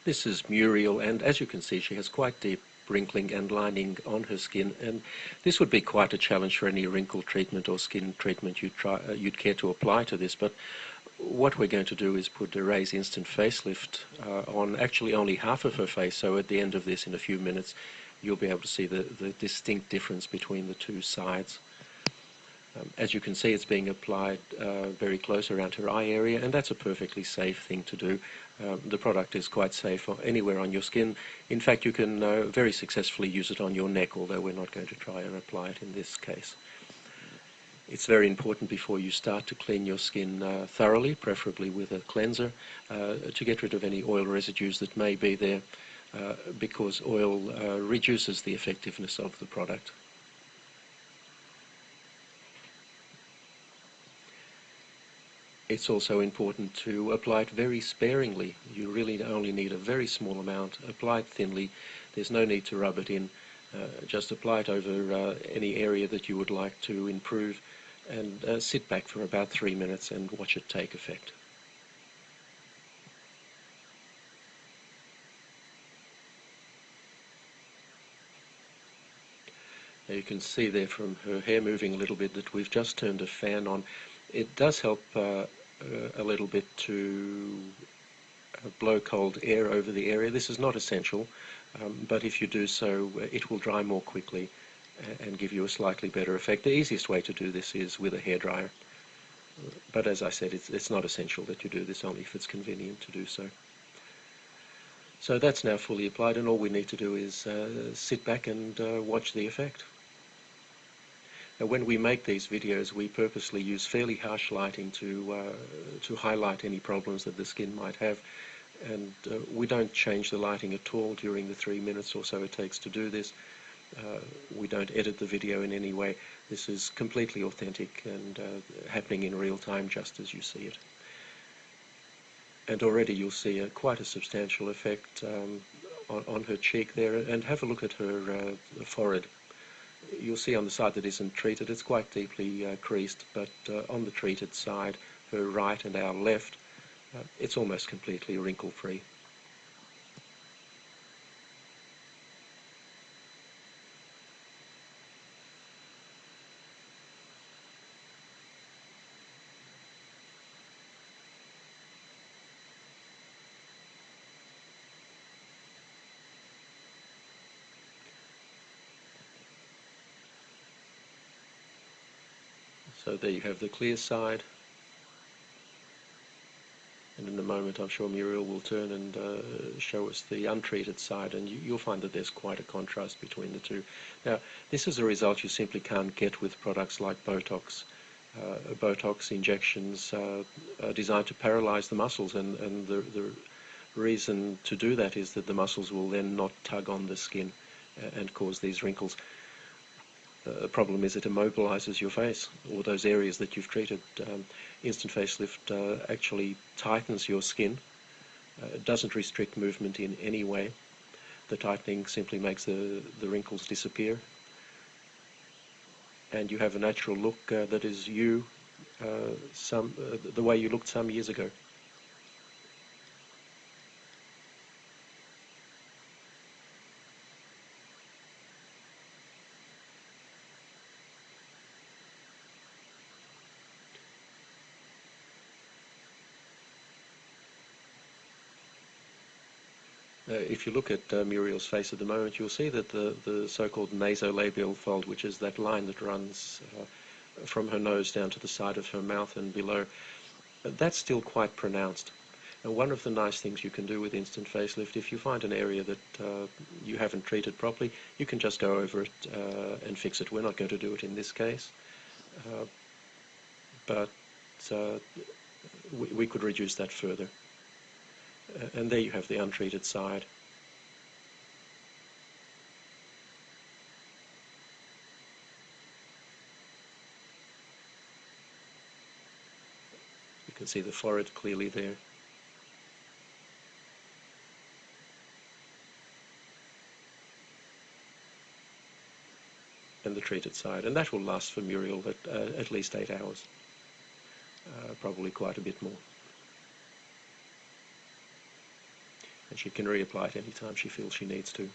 This is Muriel, and as you can see, she has quite deep wrinkling and lining on her skin, and this would be quite a challenge for any wrinkle treatment or skin treatment you'd care to apply to this. But what we're going to do is put Raise Instant Facelift on actually only half of her face, so at the end of this, in a few minutes, you'll be able to see the distinct difference between the two sides. As you can see, it's being applied very close around her eye area, and that's a perfectly safe thing to do. The product is quite safe anywhere on your skin. In fact, you can very successfully use it on your neck, although we're not going to try and apply it in this case. It's very important before you start to clean your skin thoroughly, preferably with a cleanser, to get rid of any oil residues that may be there, because oil reduces the effectiveness of the product. It's also important to apply it very sparingly. You really only need a very small amount. Apply it thinly. There's no need to rub it in. Just apply it over any area that you would like to improve, and sit back for about 3 minutes and watch it take effect. Now you can see there from her hair moving a little bit that we've just turned a fan on. It does help a little bit to blow cold air over the area. This is not essential, but if you do so, it will dry more quickly and give you a slightly better effect. The easiest way to do this is with a hairdryer, but as I said, it's not essential that you do this, only if it's convenient to do so. So that's now fully applied, and all we need to do is sit back and watch the effect. Now, when we make these videos, we purposely use fairly harsh lighting to highlight any problems that the skin might have, and we don't change the lighting at all during the 3 minutes or so it takes to do this. We don't edit the video in any way. This is completely authentic and happening in real time, just as you see it. And already you'll see quite a substantial effect on her cheek there, and have a look at her forehead. You'll see on the side that isn't treated, it's quite deeply creased, but on the treated side, her right and our left, it's almost completely wrinkle-free. So there you have the clear side, and in a moment I'm sure Muriel will turn and show us the untreated side, and you'll find that there's quite a contrast between the two. Now, this is a result you simply can't get with products like Botox. Botox injections are designed to paralyze the muscles, and the reason to do that is that the muscles will then not tug on the skin and cause these wrinkles. The problem is it immobilizes your face, or those areas that you've treated. Instant Facelift actually tightens your skin. It doesn't restrict movement in any way. The tightening simply makes the wrinkles disappear, and you have a natural look that is you, the way you looked some years ago. If you look at Muriel's face at the moment, you'll see that the so-called nasolabial fold, which is that line that runs from her nose down to the side of her mouth and below, that's still quite pronounced. And one of the nice things you can do with Instant Facelift, if you find an area that you haven't treated properly, you can just go over it and fix it. We're not going to do it in this case, but we could reduce that further. And there you have the untreated side. You can see the forehead clearly there. And the treated side. And that will last for Muriel at least 8 hours. Probably quite a bit more. and she can reapply it anytime she feels she needs to.